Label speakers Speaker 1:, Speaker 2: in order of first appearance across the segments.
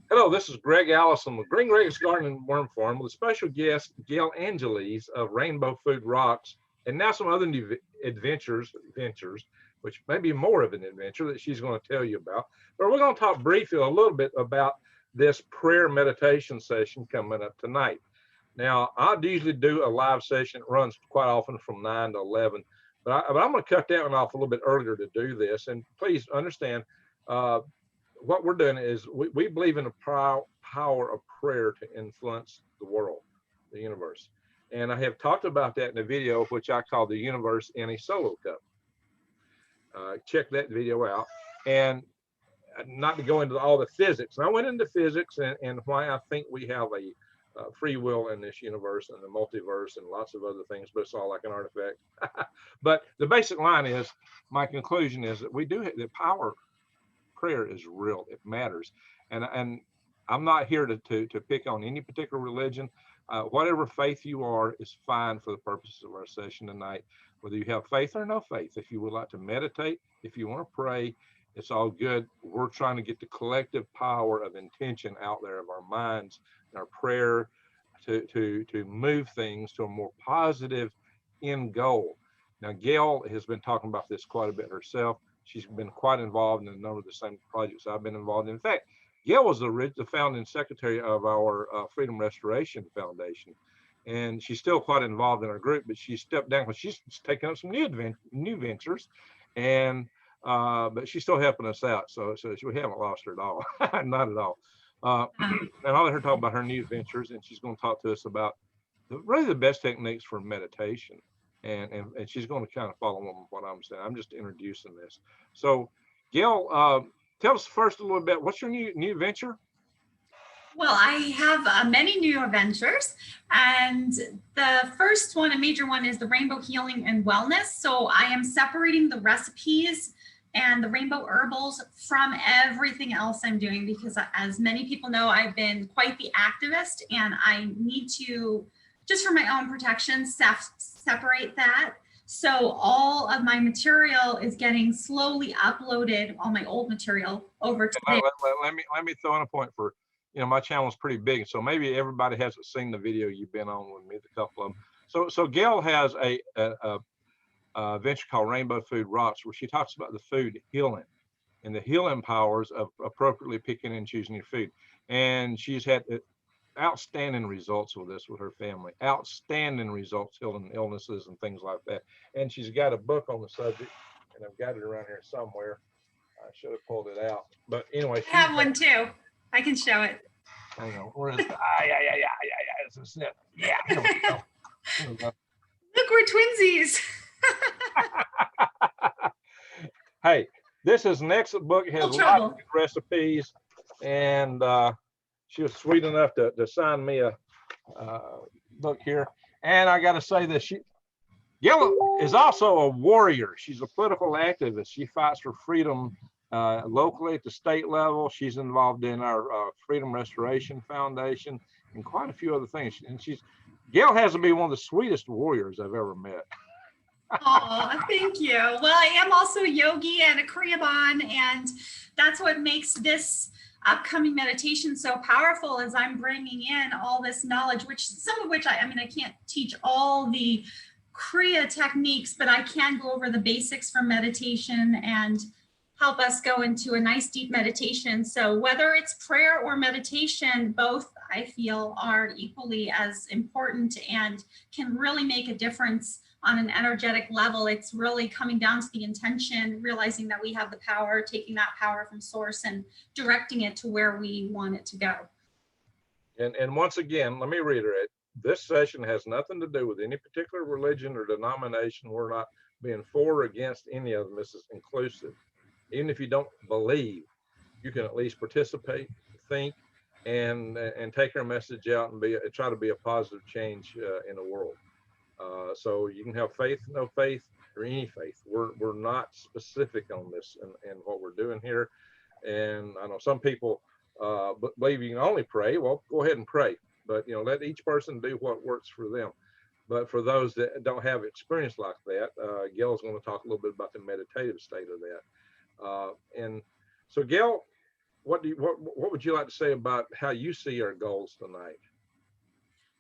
Speaker 1: Hello, this is Greg Allison with Green Greg's Garden and Worm Farm with a special guest, Gail Angeles of Rainbow Food Rocks, and now some other new ventures, which may be more of an adventure that she's going to tell you about. But we're going to talk briefly a little bit about this prayer meditation session coming up tonight. Now, I usually do a live session. It runs quite often from 9 to 11, but I'm going to cut that one off a little bit earlier to do this. And please understand, what we're doing is we believe in the power of prayer to influence the world, the universe. And I have talked about that in a video, which I call The Universe in a Solo Cup. Check that video out. And not to go into all the physics. And I went into physics and why I think we have a free will in this universe and the multiverse and lots of other things, but it's all like an artifact. But the basic line is, my conclusion is that we do have the power. Prayer is real. It matters. And I'm not here to pick on any particular religion. Whatever faith you are is fine for the purposes of our session tonight, whether you have faith or no faith. If you would like to meditate, if you want to pray, it's all good. We're trying to get the collective power of intention out there of our minds and our prayer to move things to a more positive end goal. Now, Gail has been talking about this quite a bit herself. She's been quite involved in a number of the same projects I've been involved in. In fact, Gail was the founding secretary of our Freedom Restoration Foundation, and she's still quite involved in our group. But she stepped down because she's taking up some new ventures, and but she's still helping us out. So we haven't lost her at all, not at all. And I'll let her talk about her new ventures, and she's going to talk to us about really the best techniques for meditation. And she's going to kind of follow on what I'm saying. I'm just introducing this. So, Gail, tell us first a little bit. What's your new venture?
Speaker 2: Well, I have many new adventures, and the first one, a major one, is the Rainbow Healing and Wellness. So I am separating the recipes and the rainbow herbals from everything else I'm doing, because as many people know, I've been quite the activist, and I need to, just for my own protection, separate that. So all of my material is getting slowly uploaded, all my old material, over to
Speaker 1: let me throw in a point for, my channel is pretty big, so maybe everybody hasn't seen the video you've been on with me, a couple of them. So Gail has a venture called Rainbow Food Rocks, where she talks about the food healing and the healing powers of appropriately picking and choosing your food. And she's had outstanding results with this with her family, outstanding results healing illnesses and things like that. And she's got a book on the subject, and I've got it around here somewhere. I should have pulled it out, but anyway,
Speaker 2: I have one too. I can show it.
Speaker 1: Hang on, where is it? It's a snip. Yeah. Here we go.
Speaker 2: Look, we're twinsies.
Speaker 1: Hey, this is an excellent book. It has a lot of good recipes, and she was sweet enough to sign me a book here. And I got to say that Gail is also a warrior. She's a political activist. She fights for freedom locally at the state level. She's involved in our Freedom Restoration Foundation and quite a few other things. And Gail has to be one of the sweetest warriors I've ever met.
Speaker 2: Oh, thank you. Well, I am also a yogi and a Kriyaban, and that's what makes this upcoming meditation so powerful, as I'm bringing in all this knowledge, some of which I can't teach all the Kriya techniques, but I can go over the basics for meditation and help us go into a nice deep meditation. So whether it's prayer or meditation, both I feel are equally as important and can really make a difference on an energetic level. It's really coming down to the intention, realizing that we have the power, taking that power from source and directing it to where we want it to go.
Speaker 1: And once again, let me reiterate, this session has nothing to do with any particular religion or denomination. We're not being for or against any of them. This is inclusive. Even if you don't believe, you can at least participate, think, and take our message out and try to be a positive change in the world. So you can have faith, no faith, or any faith. We're not specific on this and what we're doing here. And I know some people believe you can only pray. Well, go ahead and pray, but let each person do what works for them. But for those that don't have experience like that, Gail's going to talk a little bit about the meditative state of that. And so, Gail, what would you like to say about how you see our goals tonight?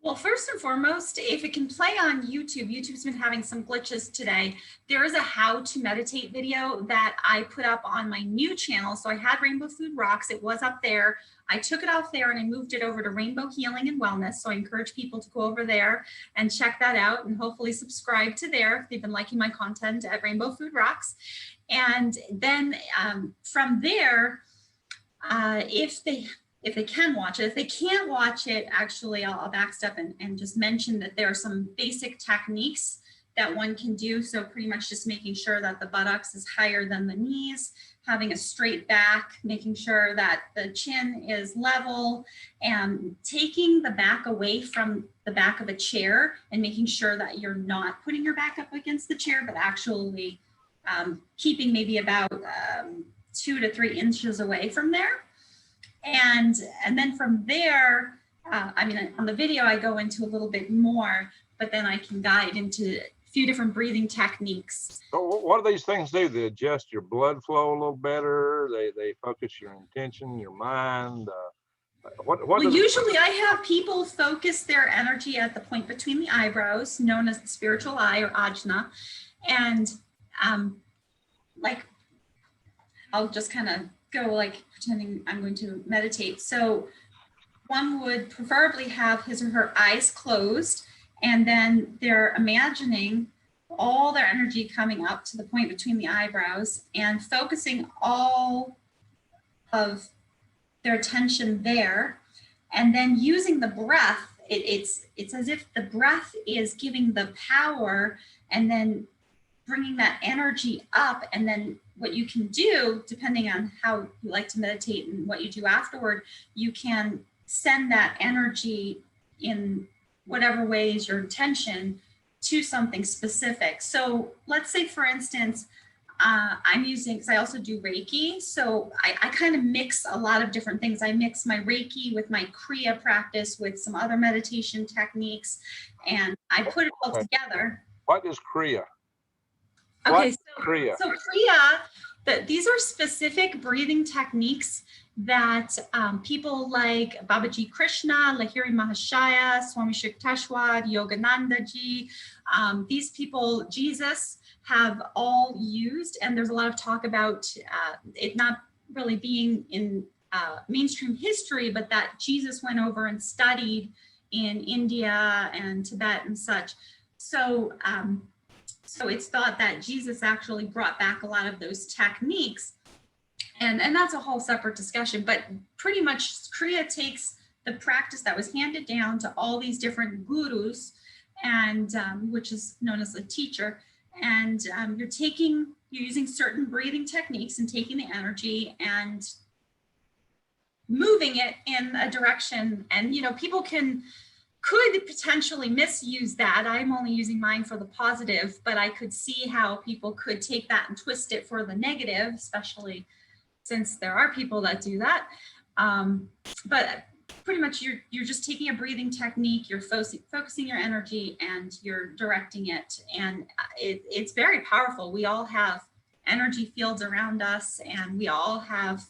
Speaker 2: Well, first and foremost, if it can play on YouTube, YouTube's been having some glitches today. There is a how to meditate video that I put up on my new channel. So I had Rainbow Food Rocks. It was up there. I took it off there and I moved it over to Rainbow Healing and Wellness. So I encourage people to go over there and check that out and hopefully subscribe to there if they've been liking my content at Rainbow Food Rocks. And then from there, if they can watch it. If they can't watch it, actually, I'll backstep and just mention that there are some basic techniques that one can do. So pretty much just making sure that the buttocks is higher than the knees, having a straight back, making sure that the chin is level, and taking the back away from the back of a chair and making sure that you're not putting your back up against the chair, but actually keeping maybe about 2 to 3 inches away from there. And then from there, I mean, on the video, I go into a little bit more, but then I can guide into a few different breathing techniques.
Speaker 1: So what do these things do? They adjust your blood flow a little better. They focus your intention, your mind. Well,
Speaker 2: usually I have people focus their energy at the point between the eyebrows, known as the spiritual eye or ajna. And like, I'll just kind of go like pretending I'm going to meditate. So one would preferably have his or her eyes closed, and then they're imagining all their energy coming up to the point between the eyebrows and focusing all of their attention there, and then using the breath. It's as if the breath is giving the power and then bringing that energy up. And then what you can do, depending on how you like to meditate and what you do afterward, you can send that energy in whatever way is your intention to something specific. So let's say, for instance, I'm using, because I also do Reiki. So I kind of mix a lot of different things. I mix my Reiki with my Kriya practice with some other meditation techniques, and I put it all together.
Speaker 1: What is Kriya?
Speaker 2: Okay, so Kriya, these are specific breathing techniques that people like Babaji Krishna, Lahiri Mahashaya, Swami Shikteshwar, Yogananda Ji, these people, Jesus, have all used. And there's a lot of talk about it not really being in mainstream history, but that Jesus went over and studied in India and Tibet and such. So it's thought that Jesus actually brought back a lot of those techniques. And that's a whole separate discussion, but pretty much Kriya takes the practice that was handed down to all these different gurus, and which is known as a teacher. And you're using certain breathing techniques and taking the energy and moving it in a direction. And, people could potentially misuse that. I'm only using mine for the positive, but I could see how people could take that and twist it for the negative, especially since there are people that do that. But pretty much you're just taking a breathing technique, you're focusing your energy, and you're directing it. And it's very powerful. We all have energy fields around us, and we all have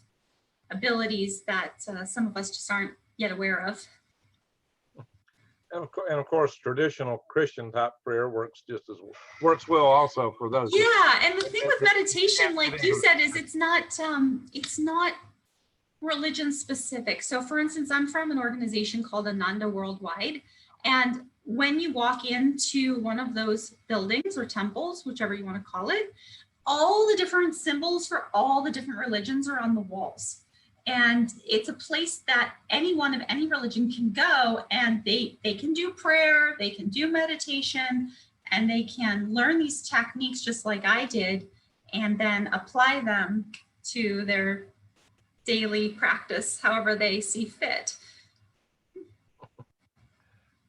Speaker 2: abilities that some of us just aren't yet aware of.
Speaker 1: And of course, traditional Christian type prayer works well also for those.
Speaker 2: Yeah, and the thing with meditation, like you said, is it's not religion specific. So for instance, I'm from an organization called Ananda Worldwide. And when you walk into one of those buildings or temples, whichever you want to call it, all the different symbols for all the different religions are on the walls. And it's a place that anyone of any religion can go, and they can do prayer, they can do meditation, and they can learn these techniques just like I did, and then apply them to their daily practice, however they see fit.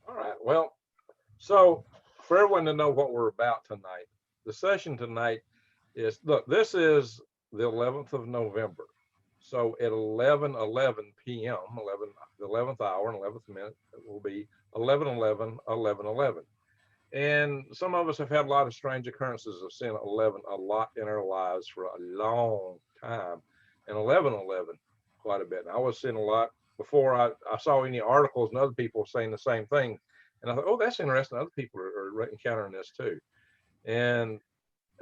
Speaker 1: All right. Well, so for everyone to know what we're about tonight, the session tonight is, look, this is the 11th of November. So at 11:11 p.m., the 11th hour and 11th minute, it will be 11:11. And some of us have had a lot of strange occurrences of seeing 11 a lot in our lives for a long time. And 11:11 quite a bit. And I was seeing a lot before I saw any articles and other people saying the same thing. And I thought, oh, that's interesting. Other people are encountering this too. And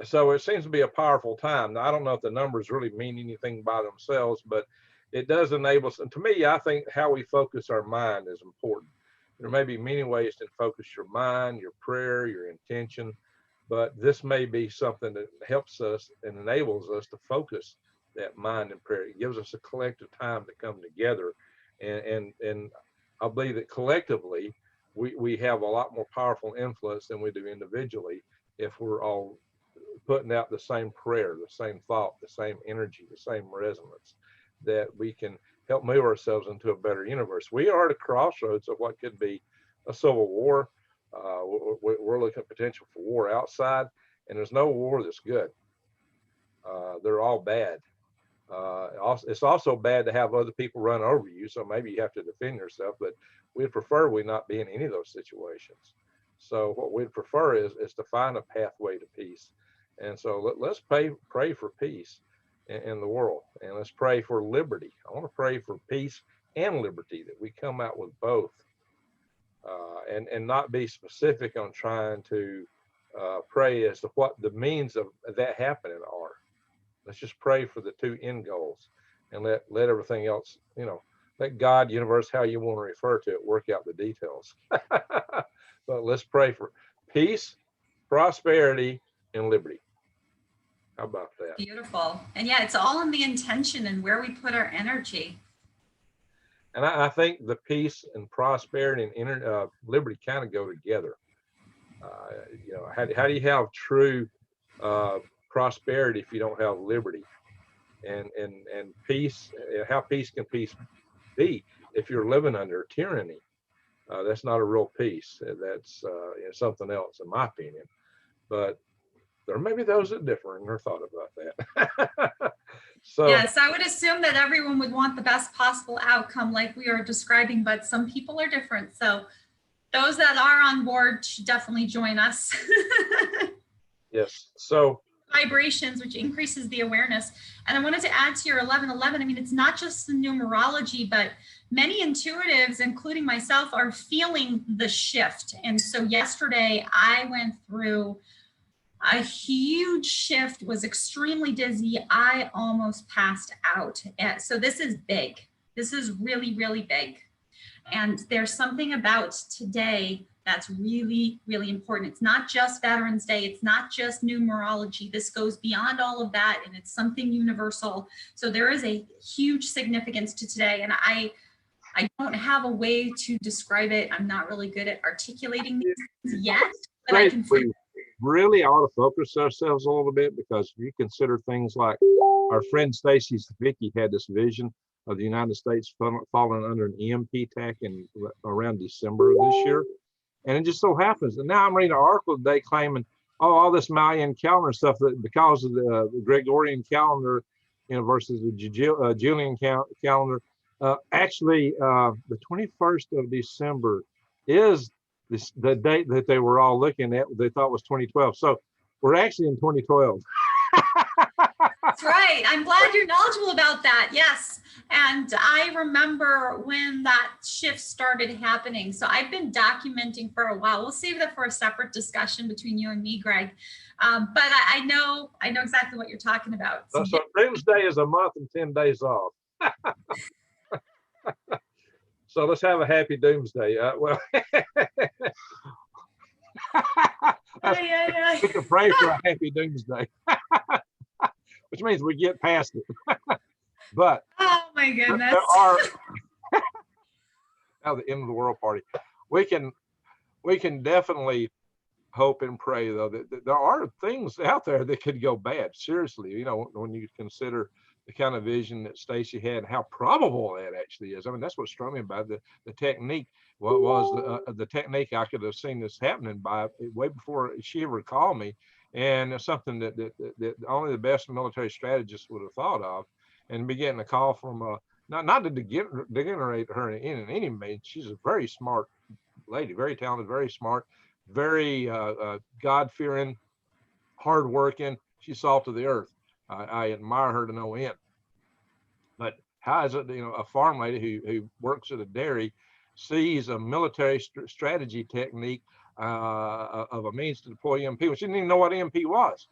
Speaker 1: so it seems to be a powerful time. Now, I don't know if the numbers really mean anything by themselves, but it does enable us. And to me, I think how we focus our mind is important. There may be many ways to focus your mind, your prayer, your intention, but this may be something that helps us and enables us to focus that mind and prayer. It gives us a collective time to come together. And I believe that collectively, we have a lot more powerful influence than we do individually if we're all putting out the same prayer, the same thought, the same energy, the same resonance, that we can help move ourselves into a better universe. We are at a crossroads of what could be a civil war. We're looking at potential for war outside, and there's no war that's good. They're all bad. It's also bad to have other people run over you, so maybe you have to defend yourself, but we'd prefer we not be in any of those situations. So what we'd prefer is to find a pathway to peace. And so let's pray for peace in the world, and let's pray for liberty. I want to pray for peace and liberty, that we come out with both, and not be specific on trying to pray as to what the means of that happening are. Let's just pray for the two end goals, and let everything else, let God, universe, how you want to refer to it, work out the details. But let's pray for peace, prosperity, and liberty. How about that?
Speaker 2: Beautiful. And yeah, it's all in the intention and where we put our energy.
Speaker 1: And I think the peace and prosperity and liberty kind of go together. How do you have true prosperity if you don't have liberty? And peace, how peace can peace be if you're living under tyranny? That's not a real peace. That's something else, in my opinion. But there may be those that differ in their thought about that. So
Speaker 2: yes, I would assume that everyone would want the best possible outcome like we are describing, but some people are different. So those that are on board should definitely join us.
Speaker 1: yes. So
Speaker 2: vibrations, which increases the awareness. And I wanted to add to your 1111. I mean, it's not just the numerology, but many intuitives, including myself, are feeling the shift. And so yesterday I went through a huge shift, was extremely dizzy. I almost passed out. So this is big. This is really, really big. And there's something about today that's really, really important. It's not just Veterans Day. It's not just numerology. This goes beyond all of that, and it's something universal. So there is a huge significance to today. And I don't have a way to describe it. I'm not really good at articulating these things yet, but I can.
Speaker 1: We really ought to focus ourselves a little bit, because if you consider things like our friend Stacy Vicky had this vision of the United States falling under an EMP attack in around December of this year. And it just so happens, and now I'm reading an article today claiming, all this Mayan calendar stuff, that because of the Gregorian calendar, versus the Julian calendar, actually the 21st of December is the date that they were all looking at. They thought was 2012. So we're actually in 2012.
Speaker 2: That's right. I'm glad you're knowledgeable about that. Yes. And I remember when that shift started happening. So I've been documenting for a while. We'll save that for a separate discussion between you and me, Greg. But I know exactly what you're talking about.
Speaker 1: So Doomsday is a month and 10 days off. So let's have a happy Doomsday. Well,
Speaker 2: yeah.
Speaker 1: We can pray for a happy Doomsday, which means we get past it. But
Speaker 2: oh my goodness,
Speaker 1: there are now the end of the world party. We can definitely hope and pray, though, that there are things out there that could go bad. Seriously, when you consider the kind of vision that Stacy had, and how probable that actually is. I mean, that's what struck me about the technique. What was the technique I could have seen this happening by way before she ever called me, and it's something that only the best military strategists would have thought of. And be getting a call from not to degenerate her in any means. She's a very smart lady, very talented, very smart, very God-fearing, hardworking. She's salt of the earth. I admire her to no end. But how is it, a farm lady who works at a dairy sees a military strategy technique of a means to deploy EMP, which she didn't even know what EMP was.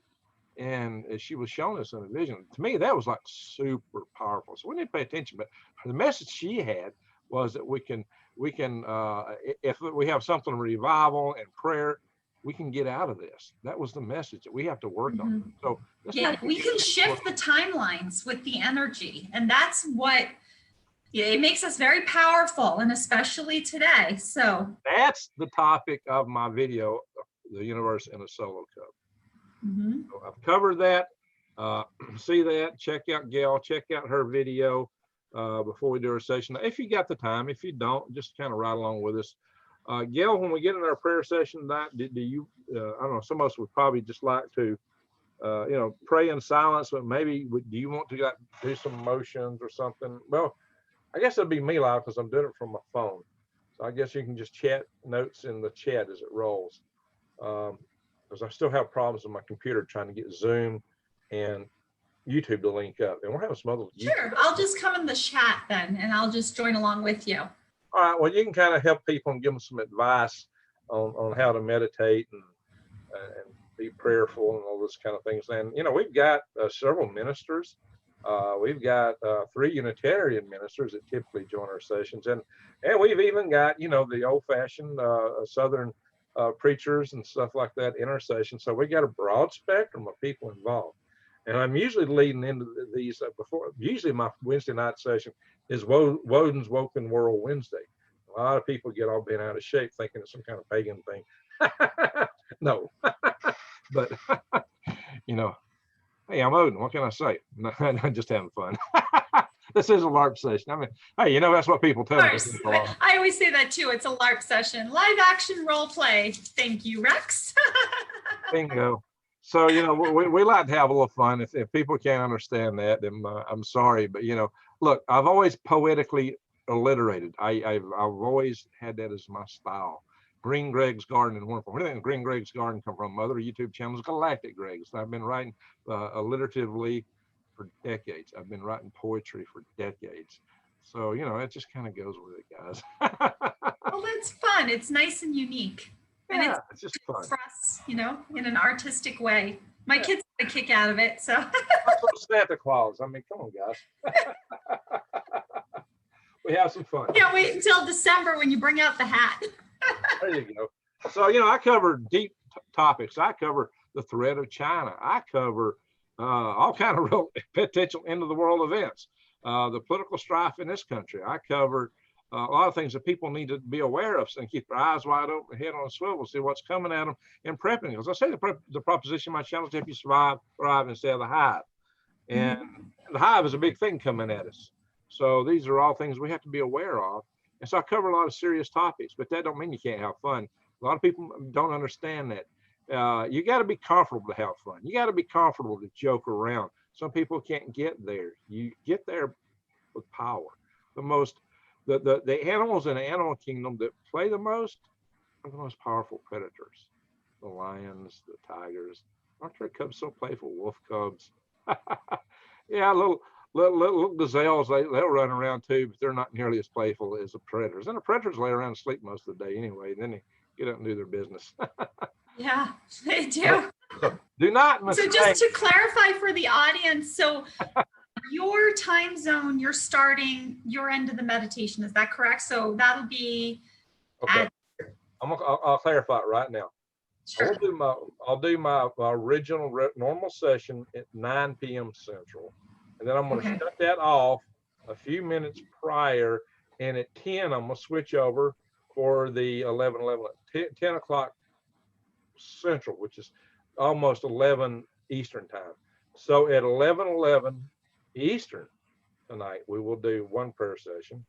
Speaker 1: And she was showing us in a vision. To me, that was like super powerful. So we need to pay attention. But the message she had was that we can, if we have something revival and prayer, we can get out of this. That was the message that we have to work on. So
Speaker 2: yeah, we can shift the timelines with the energy, and that's what it makes us very powerful, and especially today. So
Speaker 1: that's the topic of my video, The Universe in a Solo Cup. So I've covered that. See that, check out Gail, check out her video before we do our session. If you got the time, if you don't, just kind of ride along with us. Gail, when we get in our prayer session tonight, do you, I don't know, some of us would probably just like to, pray in silence, but maybe do you want to do some motions or something? Well, I guess it'll be me live because I'm doing it from my phone. So I guess you can just chat notes in the chat as it rolls. Because I still have problems with my computer trying to get Zoom and YouTube to link up. And we're having some other
Speaker 2: Sure, I'll just come in the chat then, and I'll just join along with you.
Speaker 1: All right, well, you can kind of help people and give them some advice on how to meditate and be prayerful and all those kind of things. And, we've got several ministers. We've got 3 Unitarian ministers that typically join our sessions. And we've even got, the old-fashioned Southern preachers and stuff like that in our session. So we got a broad spectrum of people involved. And I'm usually leading into these usually my Wednesday night session is Woden's Woken World Wednesday. A lot of people get all bent out of shape thinking it's some kind of pagan thing. No, but hey, I'm Odin. What can I say? I'm just having fun. This is a LARP session. I mean, hey, that's what people tell me.
Speaker 2: I always say that too. It's a LARP session. Live action role play. Thank you, Rex.
Speaker 1: Bingo. So, we like to have a little fun. If people can't understand that, then I'm sorry. But, look, I've always poetically alliterated. I've always had that as my style. Green Greg's Garden and Wonderful. Where did Green Greg's Garden come from? Other YouTube channels, Galactic Greg's. I've been writing alliteratively for decades. I've been writing poetry for decades. So, it just kind of goes with it, guys.
Speaker 2: Well, that's fun. It's nice and unique. And
Speaker 1: yeah, it's just fun.
Speaker 2: For us, in an artistic way. My kids get a kick out of it, so.
Speaker 1: Santa Claus. I mean, come on, guys. We have some fun.
Speaker 2: Can't wait until December when you bring out the hat.
Speaker 1: There you go. So, I cover deep topics. I cover the threat of China. I cover all kind of real potential end of the world events, the political strife in this country. I covered a lot of things that people need to be aware of and keep their eyes wide open, head on a swivel, see what's coming at them and prepping. Because I say the proposition of my channel is to help you survive, thrive, and stay out of the hive. And the hive is a big thing coming at us. So these are all things we have to be aware of. And so I cover a lot of serious topics, but that don't mean you can't have fun. A lot of people don't understand that. You got to be comfortable to have fun. You got to be comfortable to joke around. Some people can't get there. You get there with power. The animals in the animal kingdom that play the most are the most powerful predators. The lions, the tigers. Aren't their cubs so playful? Wolf cubs. Yeah, little gazelles, they'll run around too, but they're not nearly as playful as the predators. And the predators lay around and sleep most of the day anyway. Then they get up and do their business.
Speaker 2: Yeah, they do.
Speaker 1: So do not mistake.
Speaker 2: So just to clarify for the audience, so your time zone, you're starting your end of the meditation. Is that correct? So that'll be.
Speaker 1: Okay. I'll clarify it right now.
Speaker 2: Sure.
Speaker 1: I'll do my original normal session at 9 p.m. Central. And then I'm going to shut that off a few minutes prior. And at 10, I'm going to switch over for the 10 o'clock Central, which is almost 11 Eastern time. So at 11 Eastern tonight, we will do one prayer session.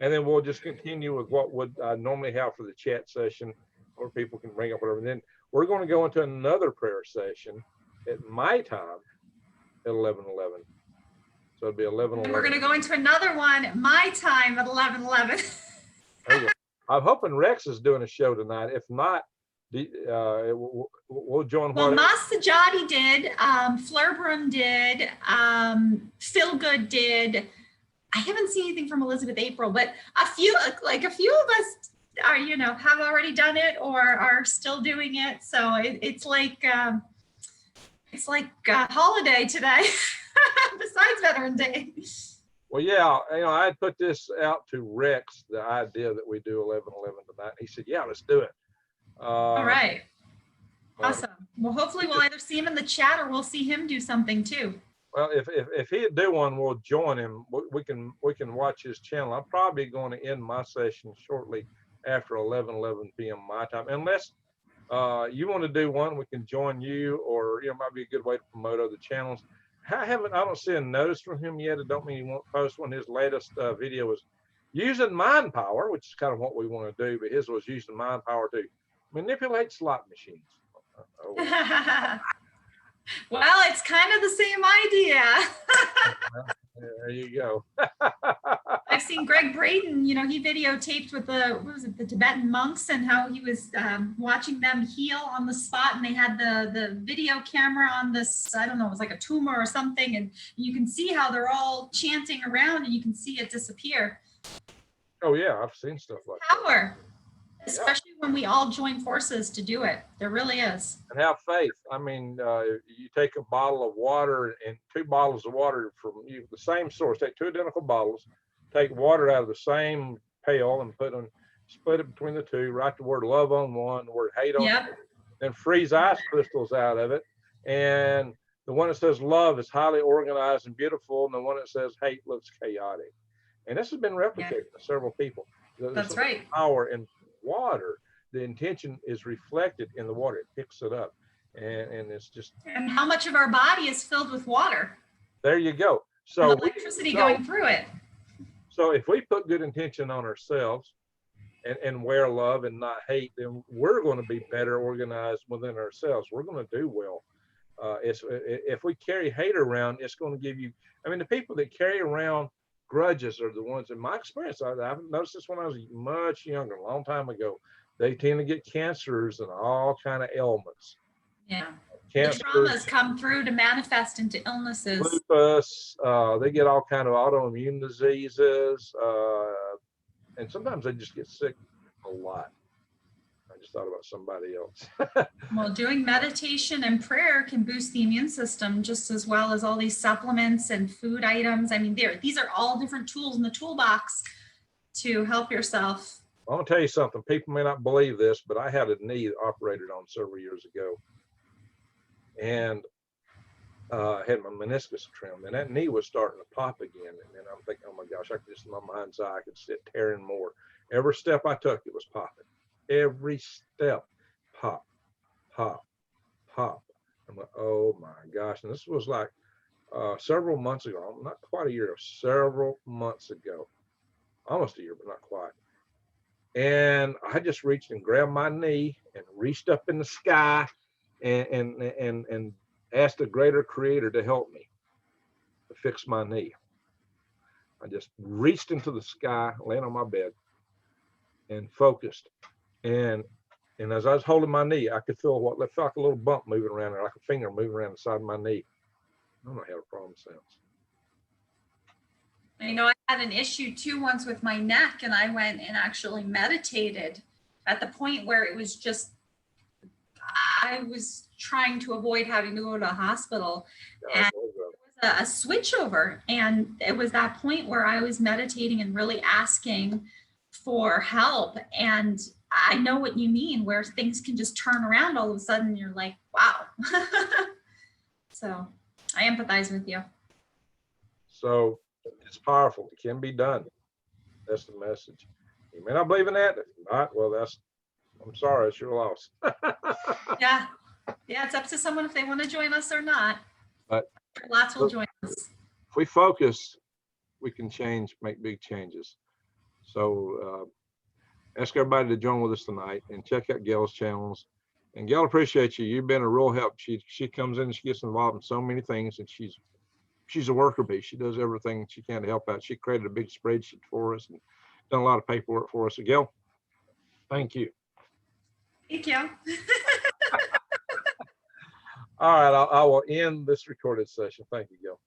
Speaker 1: And then we'll just continue with what would I normally have for the chat session, where people can bring up whatever. And then we're going to go into another prayer session at my time at 11. So it'll be 11.
Speaker 2: And we're going to go into another one at my time at 11.
Speaker 1: I'm hoping Rex is doing a show tonight. If not, we'll join.
Speaker 2: Well, Masajati did, Flerbrum did, Phil Good did. I haven't seen anything from Elizabeth April, but a few of us are, have already done it or are still doing it. So it's like a holiday today, besides Veteran Day.
Speaker 1: Well, yeah, I had put this out to Rex, the idea that we do 11-11 tonight. He said, yeah, let's do it.
Speaker 2: All right. Awesome. Well, hopefully we'll either see him in the chat or we'll see him do something too.
Speaker 1: Well, if he'd do one, we'll join him. We can watch his channel. I'm probably going to end my session shortly after 11 p.m. my time, unless you want to do one. We can join you, or it might be a good way to promote other channels. I don't see a notice from him yet. I don't mean he won't post one. His latest video was using mind power, which is kind of what we want to do, but his was using mind power to manipulate slot machines.
Speaker 2: Well, it's kind of the same idea.
Speaker 1: There you go.
Speaker 2: I've seen Greg Braden, he videotaped with the Tibetan monks and how he was watching them heal on the spot, and they had the video camera on this, I don't know, it was like a tumor or something, and you can see how they're all chanting around and you can see it disappear.
Speaker 1: Oh yeah, I've seen stuff like
Speaker 2: power. Especially when we all join forces to do it. There really is.
Speaker 1: And have faith. I mean, you take a bottle of water and 2 bottles of water from the same source. Take 2 identical bottles, take water out of the same pail and split it between the 2, write the word love on one, the word hate on the other, then freeze ice crystals out of it. And the one that says love is highly organized and beautiful, and the one that says hate looks chaotic. And this has been replicated by several people.
Speaker 2: That's right.
Speaker 1: Power in water, the intention is reflected in the water. It picks it up, and it's just.
Speaker 2: And how much of our body is filled with water?
Speaker 1: There you go. So
Speaker 2: and electricity going through it.
Speaker 1: So if we put good intention on ourselves, and wear love and not hate, then we're going to be better organized within ourselves. We're going to do well. If we carry hate around, it's going to give you. I mean, the people that carry around grudges are the ones, in my experience, I've noticed this when I was much younger, a long time ago, they tend to get cancers and all kind of ailments.
Speaker 2: Yeah. Cancers, the traumas come through to manifest into illnesses.
Speaker 1: Lupus, they get all kind of autoimmune diseases, and sometimes they just get sick a lot. I just thought about somebody else.
Speaker 2: Well, doing meditation and prayer can boost the immune system just as well as all these supplements and food items. I mean, these are all different tools in the toolbox to help yourself.
Speaker 1: I'm going to tell you something. People may not believe this, but I had a knee operated on several years ago. And I had my meniscus trimmed, and that knee was starting to pop again. And then I'm thinking, oh my gosh, I could just, in my mind's eye, I could sit tearing more. Every step I took, it was popping. Every step, pop, pop, pop. I'm like, oh my gosh. And this was like several months ago, not quite a year, several months ago, almost a year, but not quite. And I just reached and grabbed my knee and reached up in the sky and asked the greater creator to help me to fix my knee. I just reached into the sky, laying on my bed, and focused. And as I was holding my knee, I could feel what felt like a little bump moving around there, like a finger moving around the side of my knee. I don't know how the problem sounds.
Speaker 2: I had an issue too once with my neck, and I went and actually meditated at the point where it was just, I was trying to avoid having to go to a hospital. And it was a switchover. And it was that point where I was meditating and really asking for help. And I know what you mean, where things can just turn around all of a sudden. You're like, wow. So I empathize with you.
Speaker 1: So it's powerful. It can be done. That's the message. You may not believe in that. If not, well, I'm sorry, it's your loss.
Speaker 2: Yeah, it's up to someone if they want to join us or not.
Speaker 1: But
Speaker 2: lots will join us.
Speaker 1: If we focus, we can make big changes. So ask everybody to join with us tonight and check out Gail's channels. And Gail, appreciate you. You've been a real help. She comes in and she gets involved in so many things, and she's a worker bee. She does everything she can to help out. She created a big spreadsheet for us and done a lot of paperwork for us. So Gail, thank you.
Speaker 2: Thank you.
Speaker 1: All right, I will end this recorded session. Thank you, Gil.